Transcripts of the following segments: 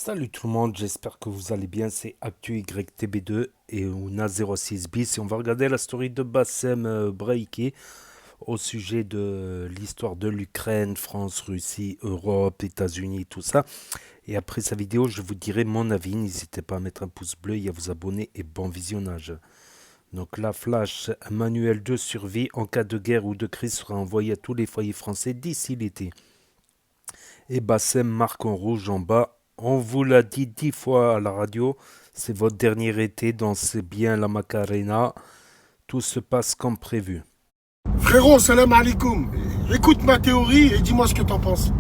Salut tout le monde, j'espère que vous allez bien, c'est Actu YTB2 et on a 06 bis et on va regarder la story de Bassem Braiki au sujet de l'histoire de l'Ukraine, France, Russie, Europe, États-Unis, tout ça. Et après sa vidéo, je vous dirai mon avis, n'hésitez pas à mettre un pouce bleu et à vous abonner et bon visionnage. Donc la flash, un manuel de survie en cas de guerre ou de crise sera envoyé à tous les foyers français d'ici l'été. Et Bassem marque en rouge en bas. On vous l'a dit 10 fois à la radio, c'est votre dernier été, dansez bien la Macarena. Tout se passe comme prévu. Frérot, salam alaikum. Écoute ma théorie et dis-moi ce que t'en penses.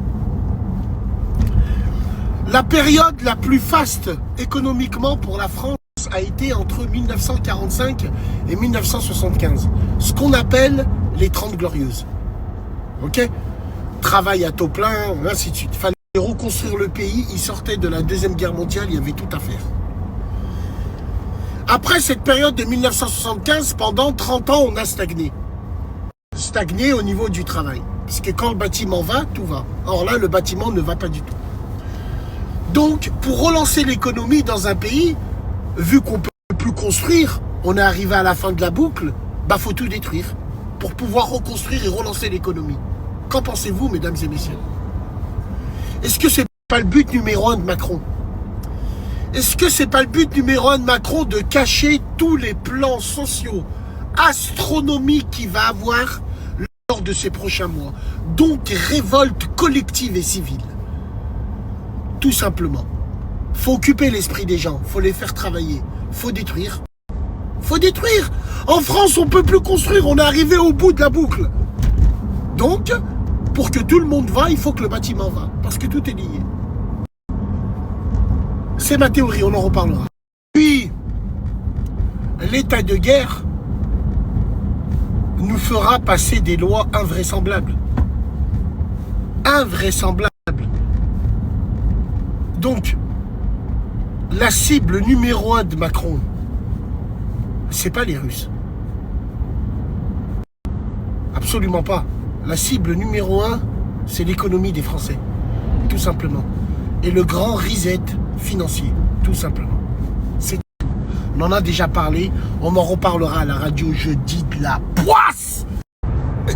La période la plus faste économiquement pour la France a été entre 1945 et 1975. Ce qu'on appelle les 30 glorieuses. Ok? Travail à taux plein, ainsi de suite. Il fallait reconstruire le pays. Il sortait de la Deuxième Guerre mondiale, il y avait tout à faire. Après cette période de 1975, pendant 30 ans, on a stagné. Stagné au niveau du travail. Parce que quand le bâtiment va, tout va. Or là, le bâtiment ne va pas du tout. Donc, pour relancer l'économie dans un pays, vu qu'on ne peut plus construire, on est arrivé à la fin de la boucle, bah faut tout détruire pour pouvoir reconstruire et relancer l'économie. Qu'en pensez-vous, mesdames et messieurs? Est-ce que c'est pas le but numéro 1 de Macron? Est-ce que c'est pas le but numéro 1 de Macron de cacher tous les plans sociaux astronomiques qu'il va avoir lors de ces prochains mois? Donc, révolte collective et civile. Tout simplement. Faut occuper l'esprit des gens, faut les faire travailler, faut détruire. Faut détruire. En France, on ne peut plus construire, on est arrivé au bout de la boucle. Donc, pour que tout le monde va, il faut que le bâtiment va, parce que tout est lié. C'est ma théorie, on en reparlera. Puis, l'état de guerre nous fera passer des lois invraisemblables. Invraisemblables. Donc, la cible numéro 1 de Macron, c'est pas les Russes. Absolument pas. La cible numéro 1, c'est l'économie des Français. Tout simplement. Et le grand reset financier. Tout simplement. C'est tout. On en a déjà parlé. On en reparlera à la radio jeudi de la poisse.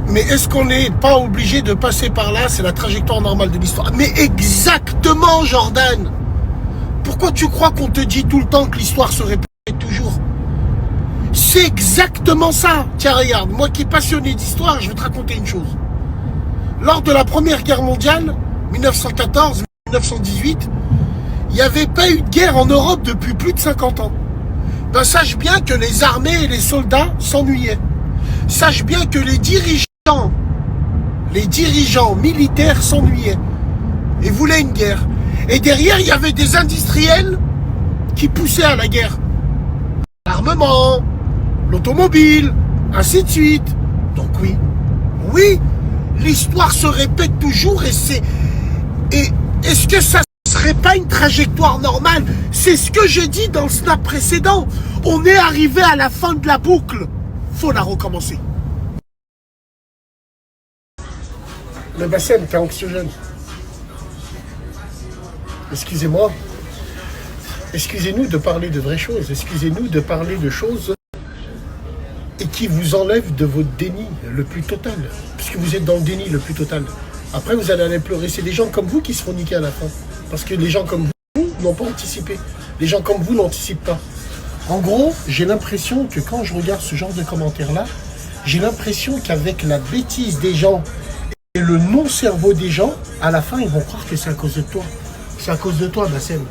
Mais est-ce qu'on n'est pas obligé de passer par là? C'est la trajectoire normale de l'histoire. Mais exactement, Jordan. Pourquoi tu crois qu'on te dit tout le temps que l'histoire se répète toujours? C'est exactement ça. Tiens, regarde, moi qui est passionné d'histoire, je vais te raconter une chose. Lors de la Première Guerre mondiale, 1914-1918, il n'y avait pas eu de guerre en Europe depuis plus de 50 ans. Ben, sache bien que les armées et les soldats s'ennuyaient. Sache bien que les dirigeants militaires s'ennuyaient et voulaient une guerre. Et derrière, il y avait des industriels qui poussaient à la guerre. L'armement, l'automobile, ainsi de suite. Donc oui, l'histoire se répète toujours et est-ce que ça serait pas une trajectoire normale? C'est ce que j'ai dit dans le snap précédent. On est arrivé à la fin de la boucle. Faut la recommencer. Le Bassem, t'es anxiogène. Excusez-moi. Excusez-nous de parler de vraies choses. Excusez-nous de parler de choses et qui vous enlèvent de votre déni le plus total. Puisque vous êtes dans le déni le plus total. Après, vous allez aller pleurer. C'est des gens comme vous qui se font niquer à la fin. Parce que les gens comme vous n'ont pas anticipé. Les gens comme vous n'anticipent pas. En gros, j'ai l'impression que quand je regarde ce genre de commentaires-là, j'ai l'impression qu'avec la bêtise des gens et le non-cerveau des gens, à la fin, ils vont croire que c'est à cause de toi. C'est à cause de toi, Bassem.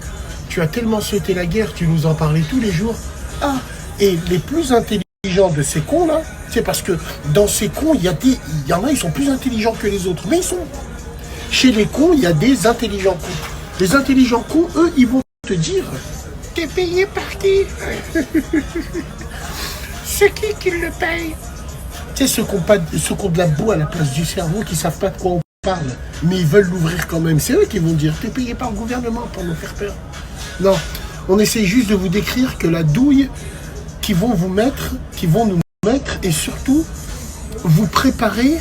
Tu as tellement souhaité la guerre, tu nous en parlais tous les jours. Ah, et les plus intelligents de ces cons-là, c'est parce que dans ces cons, il y en a, ils sont plus intelligents que les autres. Mais ils sont... Chez les cons, il y a des intelligents cons. Les intelligents cons, eux, ils vont te dire... T'es payé par qui? C'est qui le paye? Tu sais, ceux qui ont de la boue à la place du cerveau, qui savent pas de quoi on parle, mais ils veulent l'ouvrir quand même. C'est eux qui vont dire, t'es payé par le gouvernement pour nous faire peur. Non, on essaie juste de vous décrire que la douille qu'ils vont nous mettre, et surtout, vous préparer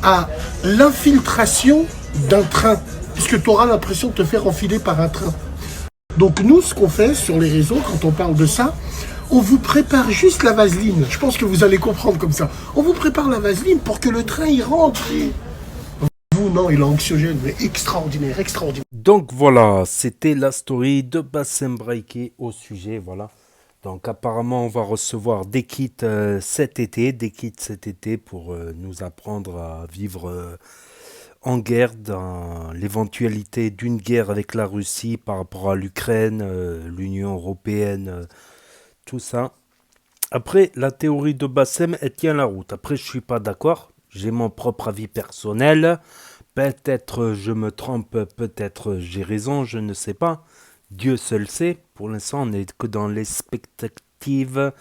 à l'infiltration d'un train Parce que tu auras l'impression de te faire enfiler par un train. Donc nous, ce qu'on fait sur les réseaux, quand on parle de ça, on vous prépare juste la vaseline. Je pense que vous allez comprendre comme ça. On vous prépare la vaseline pour que le train y rentre. Vous, non, il est anxiogène, mais extraordinaire, extraordinaire. Donc voilà, c'était la story de Bassem Braké au sujet, voilà. Donc apparemment, on va recevoir des kits cet été pour nous apprendre à vivre en guerre, dans l'éventualité d'une guerre avec la Russie par rapport à l'Ukraine, l'Union européenne, tout ça. Après, la théorie de Bassem, elle tient la route. Après, je suis pas d'accord. J'ai mon propre avis personnel. Peut-être je me trompe, peut-être j'ai raison, je ne sais pas. Dieu seul sait. Pour l'instant, on n'est que dans les spectatives,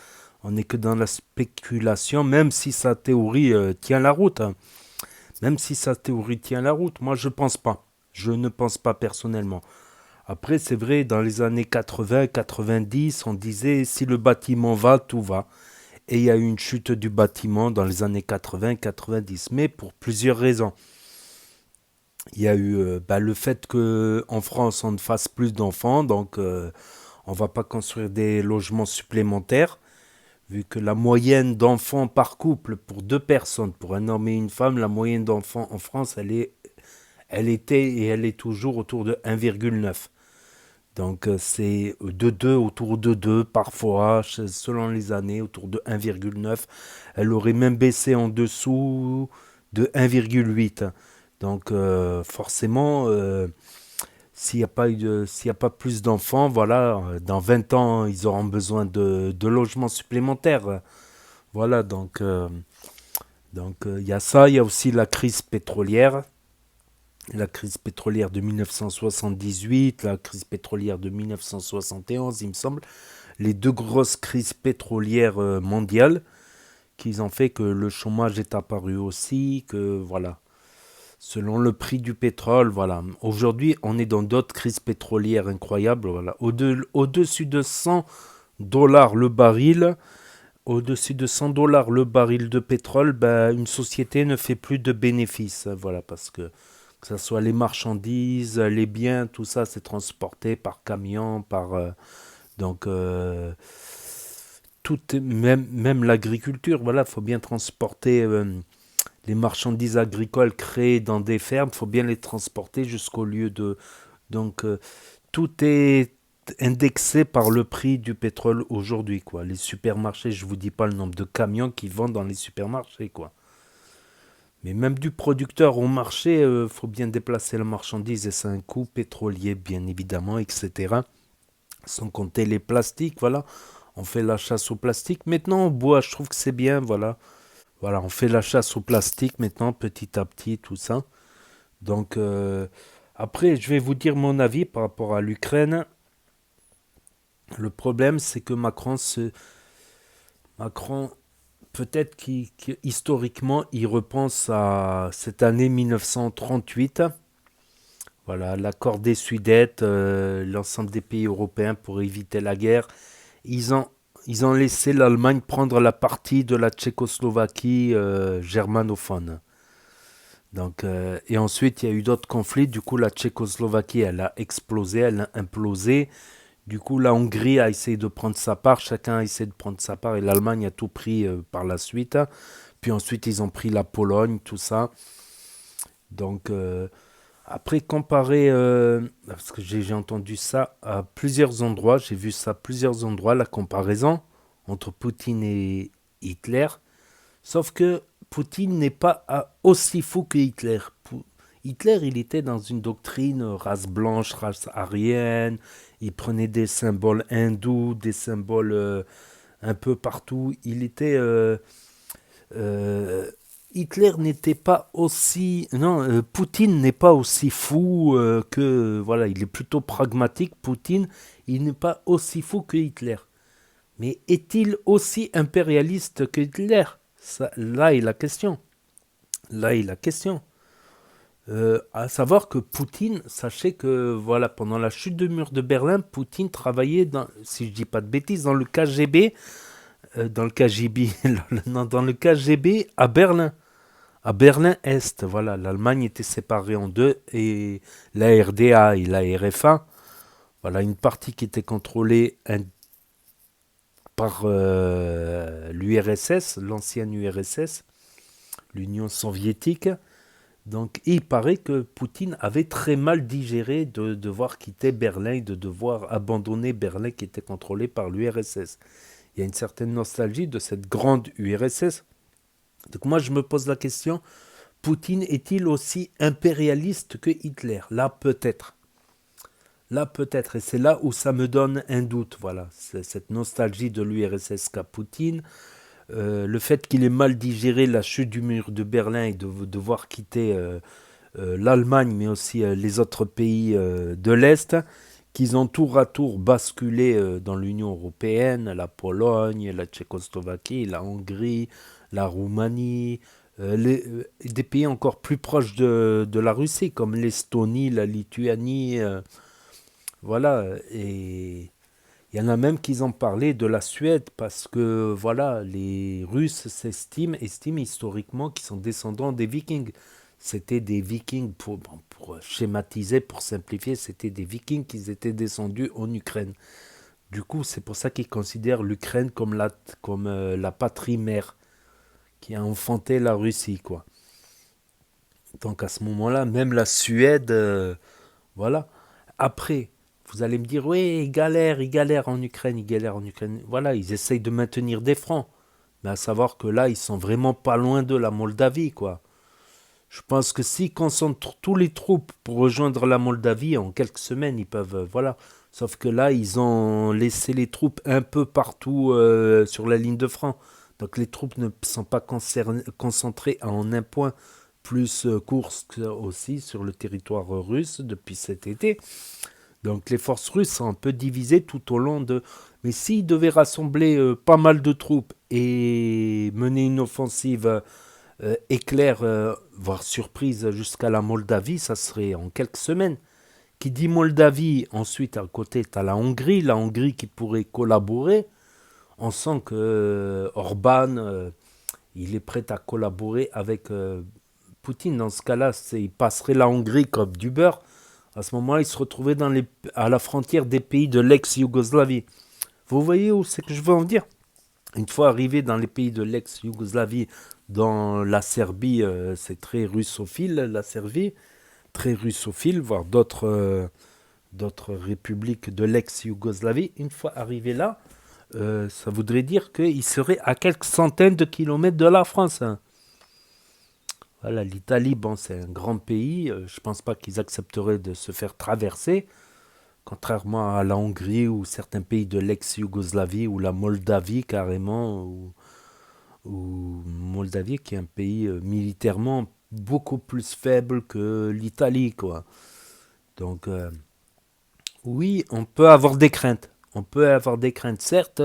on n'est que dans la spéculation, même si sa théorie tient la route, hein. Même si sa théorie tient la route, moi je pense pas. Je ne pense pas personnellement. Après, c'est vrai, dans les années 80-90, on disait si le bâtiment va, tout va. Et il y a eu une chute du bâtiment dans les années 80-90, mais pour plusieurs raisons. Il y a eu le fait qu'en France, on ne fasse plus d'enfants, donc on ne va pas construire des logements supplémentaires, vu que la moyenne d'enfants par couple pour deux personnes, pour un homme et une femme, la moyenne d'enfants en France, elle était et elle est toujours autour de 1,9. Donc c'est de 2, autour de 2, parfois, selon les années, autour de 1,9. Elle aurait même baissé en dessous de 1,8. Donc forcément, s'il y a pas plus d'enfants, voilà, dans 20 ans, ils auront besoin de logements supplémentaires. Voilà, donc il y a ça, il y a aussi la crise pétrolière de 1978, la crise pétrolière de 1971, il me semble, les deux grosses crises pétrolières mondiales qui ont fait que le chômage est apparu aussi, que voilà, selon le prix du pétrole, voilà. Aujourd'hui, on est dans d'autres crises pétrolières incroyables, voilà. Au-dessus de 100 dollars le baril, au-dessus de 100 dollars le baril de pétrole, ben, une société ne fait plus de bénéfices, voilà, parce que ce soit les marchandises, les biens, tout ça, c'est transporté par camion, donc même l'agriculture, voilà, faut bien transporter les marchandises agricoles créées dans des fermes, faut bien les transporter jusqu'au lieu de. Donc tout est indexé par le prix du pétrole aujourd'hui, quoi. Les supermarchés, je vous dis pas le nombre de camions qui vendent dans les supermarchés, quoi. Mais même du producteur au marché, faut bien déplacer la marchandise et c'est un coût pétrolier, bien évidemment, etc. Sans compter les plastiques, voilà. On fait la chasse au plastique. Maintenant, on boit, je trouve que c'est bien, voilà. Voilà, on fait la chasse au plastique maintenant, petit à petit, tout ça. Donc, après, je vais vous dire mon avis par rapport à l'Ukraine. Le problème, c'est que Macron, peut-être qu'historiquement, il repense à cette année 1938. Voilà, l'accord des Sudètes, l'ensemble des pays européens pour éviter la guerre. Ils ont, ils ont laissé l'Allemagne prendre la partie de la Tchécoslovaquie germanophone. Donc, et ensuite, il y a eu d'autres conflits. Du coup, la Tchécoslovaquie, elle a explosé, elle a implosé. Du coup, la Hongrie a essayé de prendre sa part. Chacun a essayé de prendre sa part. Et l'Allemagne a tout pris par la suite. Puis ensuite, ils ont pris la Pologne, tout ça. Donc, après, comparer, parce que j'ai entendu ça à plusieurs endroits, j'ai vu ça à plusieurs endroits, la comparaison entre Poutine et Hitler. Sauf que Poutine n'est pas aussi fou que Hitler. Hitler, il était dans une doctrine race blanche, race aryenne. Il prenait des symboles hindous, des symboles un peu partout. Euh, Hitler n'était pas aussi. Non, Poutine n'est pas aussi fou que. Voilà, il est plutôt pragmatique. Poutine, il n'est pas aussi fou que Hitler. Mais est-il aussi impérialiste que Hitler? Ça, là est la question. Là est la question. À savoir que Poutine, sachez que voilà, pendant la chute du mur de Berlin, Poutine travaillait dans, si je dis pas de bêtises, dans le KGB, dans le KGB, non, dans le KGB à Berlin. À Berlin-Est, voilà, l'Allemagne était séparée en deux et la RDA et la RFA, voilà, une partie qui était contrôlée par l'URSS, l'ancienne URSS, l'Union soviétique. Donc il paraît que Poutine avait très mal digéré de devoir quitter Berlin et de devoir abandonner Berlin qui était contrôlé par l'URSS. Il y a une certaine nostalgie de cette grande URSS. Donc moi je me pose la question, Poutine est-il aussi impérialiste que Hitler? Là peut-être. Là peut-être. Et c'est là où ça me donne un doute. Voilà. C'est cette nostalgie de l'URSS qu'a Poutine. Le fait qu'il ait mal digéré la chute du mur de Berlin et de devoir quitter l'Allemagne, mais aussi les autres pays de l'Est, qu'ils ont tour à tour basculé dans l'Union européenne, la Pologne, la Tchécoslovaquie, la Hongrie, la Roumanie, des pays encore plus proches de la Russie, comme l'Estonie, la Lituanie, voilà, et il y en a même qui ont parlé de la Suède parce que voilà, les Russes estiment historiquement qu'ils sont descendants des Vikings. C'était des Vikings, pour schématiser, pour simplifier, c'était des Vikings qui étaient descendus en Ukraine. Du coup, c'est pour ça qu'ils considèrent l'Ukraine comme la patrie mère qui a enfanté la Russie, quoi. Donc à ce moment-là, même la Suède, voilà. Après, vous allez me dire, oui, ils galèrent en Ukraine, ils galèrent en Ukraine. Voilà, ils essayent de maintenir des fronts. Mais à savoir que là, ils sont vraiment pas loin de la Moldavie, quoi. Je pense que s'ils concentrent tous les troupes pour rejoindre la Moldavie, en quelques semaines, ils peuvent, voilà. Sauf que là, ils ont laissé les troupes un peu partout sur la ligne de front. Donc les troupes ne sont pas concentrées en un point, plus Kursk aussi sur le territoire russe depuis cet été. Donc les forces russes sont un peu divisées tout au long de... Mais s'ils devaient rassembler pas mal de troupes et mener une offensive éclair, voire surprise jusqu'à la Moldavie, ça serait en quelques semaines. Qui dit Moldavie, ensuite à côté, tu as la Hongrie qui pourrait collaborer. On sent que Orban, il est prêt à collaborer avec Poutine. Dans ce cas-là, il passerait la Hongrie comme du beurre. À ce moment-là, il se retrouvait à la frontière des pays de l'ex-Yougoslavie. Vous voyez où c'est que je veux en dire? Une fois arrivé dans les pays de l'ex-Yougoslavie, dans la Serbie, c'est très russophile, la Serbie, très russophile, voire d'autres républiques de l'ex-Yougoslavie. Une fois arrivé là, ça voudrait dire qu'il serait à quelques centaines de kilomètres de la France, hein. Voilà, l'Italie, bon, c'est un grand pays. Je ne pense pas qu'ils accepteraient de se faire traverser, contrairement à la Hongrie ou certains pays de l'ex-Yougoslavie ou la Moldavie carrément, ou Moldavie qui est un pays militairement beaucoup plus faible que l'Italie, quoi. Donc, oui, on peut avoir des craintes. On peut avoir des craintes. Certes,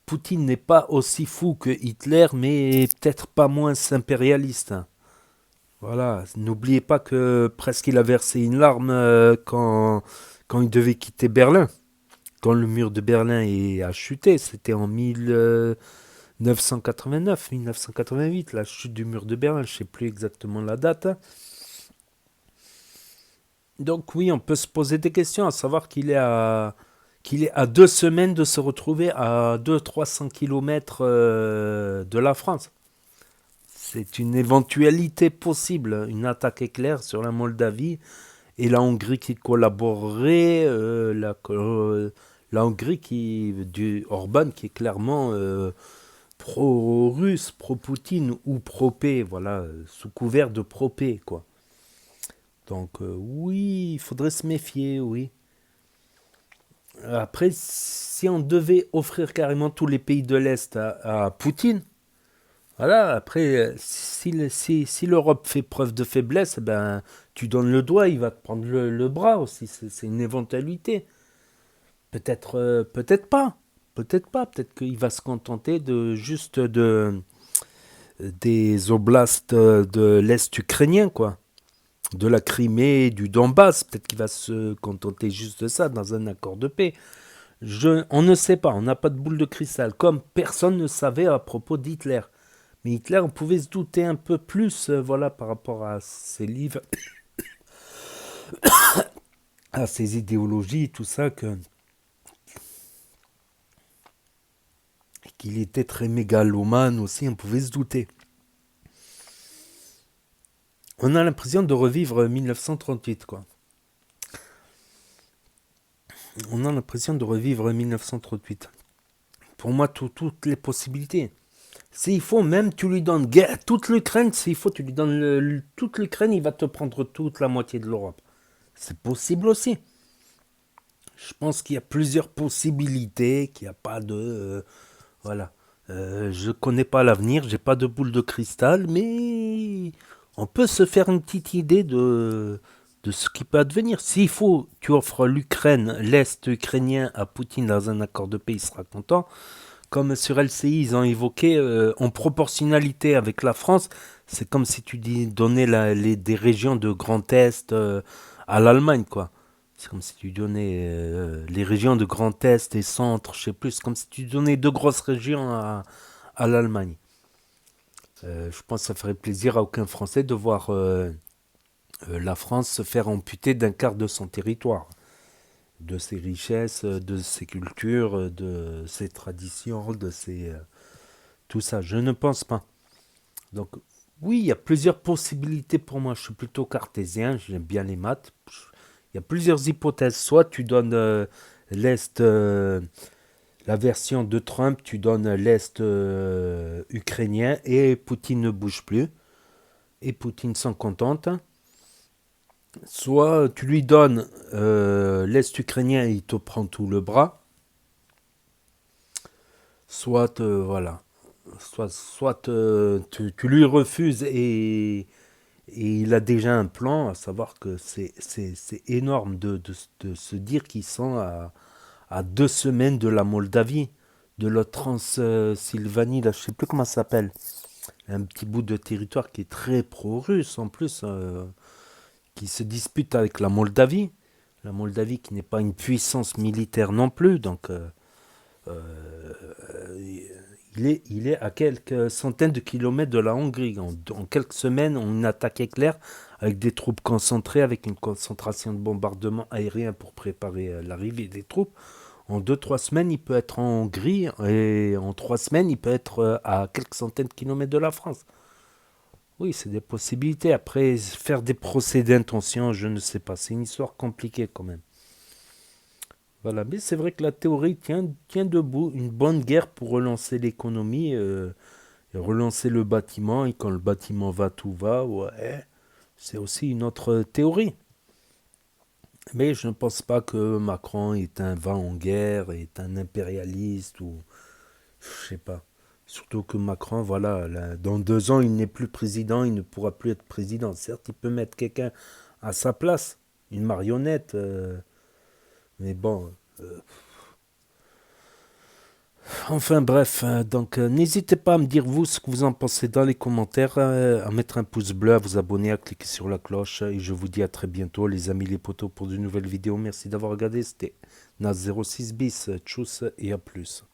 Poutine n'est pas aussi fou que Hitler, mais peut-être pas moins impérialiste, hein. Voilà, n'oubliez pas que presque il a versé une larme quand il devait quitter Berlin. Quand le mur de Berlin a chuté, c'était en 1989, 1988, la chute du mur de Berlin, je ne sais plus exactement la date. Donc oui, on peut se poser des questions, à savoir qu'il est à 2 semaines de se retrouver à 200-300 km de la France. C'est une éventualité possible, une attaque éclair sur la Moldavie et la Hongrie qui collaborerait, la Hongrie du Orban qui est clairement pro-russe, pro-Poutine ou pro-P, voilà, sous couvert de pro-P, quoi. Donc oui, il faudrait se méfier, oui. Après, si on devait offrir carrément tous les pays de l'Est à Poutine, voilà, après, si l'Europe fait preuve de faiblesse, ben, tu donnes le doigt, il va te prendre le bras aussi. C'est une éventualité. Peut-être peut-être pas. Peut-être pas. Peut-être qu'il va se contenter des oblasts de l'Est ukrainien, quoi. De la Crimée, du Donbass. Peut-être qu'il va se contenter juste de ça dans un accord de paix. On ne sait pas, on n'a pas de boule de cristal. Comme personne ne savait à propos d'Hitler. Mais Hitler, on pouvait se douter un peu plus, voilà, par rapport à ses livres, à ses idéologies, tout ça, qu'il était très mégalomane aussi, on pouvait se douter. On a l'impression de revivre 1938, quoi. On a l'impression de revivre 1938. Pour moi, toutes les possibilités. S'il faut, même tu lui donnes toute l'Ukraine, s'il faut, tu lui donnes toute l'Ukraine, il va te prendre toute la moitié de l'Europe. C'est possible aussi. Je pense qu'il y a plusieurs possibilités, qu'il n'y a pas de... voilà. Je connais pas l'avenir, j'ai pas de boule de cristal, mais on peut se faire une petite idée de ce qui peut advenir. S'il faut, tu offres l'Ukraine, l'Est ukrainien à Poutine dans un accord de paix, il sera content. Comme sur LCI, ils ont évoqué, en proportionnalité avec la France, c'est comme si tu donnais des régions de Grand Est à l'Allemagne, quoi. C'est comme si tu donnais les régions de Grand Est et Centre, je sais plus, c'est comme si tu donnais deux grosses régions à l'Allemagne. Je pense que ça ferait plaisir à aucun Français de voir la France se faire amputer d'un quart de son territoire, de ses richesses, de ses cultures, de ses traditions, de ses... tout ça, je ne pense pas. Donc, oui, il y a plusieurs possibilités pour moi. Je suis plutôt cartésien, j'aime bien les maths. Il y a plusieurs hypothèses. Soit tu donnes l'Est, la version de Trump, tu donnes l'Est ukrainien et Poutine ne bouge plus. Et Poutine s'en contente. Soit tu lui donnes l'Est ukrainien et il te prend tout le bras. Soit, voilà. Tu lui refuses et il a déjà un plan, à savoir que c'est énorme de se dire qu'ils sont à 2 semaines de la Moldavie, de la Transylvanie, là, je ne sais plus comment ça s'appelle. Un petit bout de territoire qui est très pro-russe en plus, qui se dispute avec la Moldavie. La Moldavie qui n'est pas une puissance militaire non plus, donc il est à quelques centaines de kilomètres de la Hongrie. En quelques semaines, on a une attaque éclair avec des troupes concentrées, avec une concentration de bombardements aériens pour préparer l'arrivée des troupes. En 2-3 semaines, il peut être en Hongrie et en 3 semaines, il peut être à quelques centaines de kilomètres de la France. Oui, c'est des possibilités. Après, faire des procès d'intention, je ne sais pas. C'est une histoire compliquée quand même. Voilà, mais c'est vrai que la théorie tient debout. Une bonne guerre pour relancer l'économie, et relancer le bâtiment. Et quand le bâtiment va, tout va. Ouais, c'est aussi une autre théorie. Mais je ne pense pas que Macron est un va en guerre, est un impérialiste ou je sais pas. Surtout que Macron, voilà, là, dans 2 ans, il n'est plus président, il ne pourra plus être président. Certes, il peut mettre quelqu'un à sa place, une marionnette, mais bon. Enfin bref, donc n'hésitez pas à me dire vous ce que vous en pensez dans les commentaires, à mettre un pouce bleu, à vous abonner, à cliquer sur la cloche. Et je vous dis à très bientôt les amis les potos pour de nouvelles vidéos. Merci d'avoir regardé, c'était Nas06 bis, tchuss et à plus.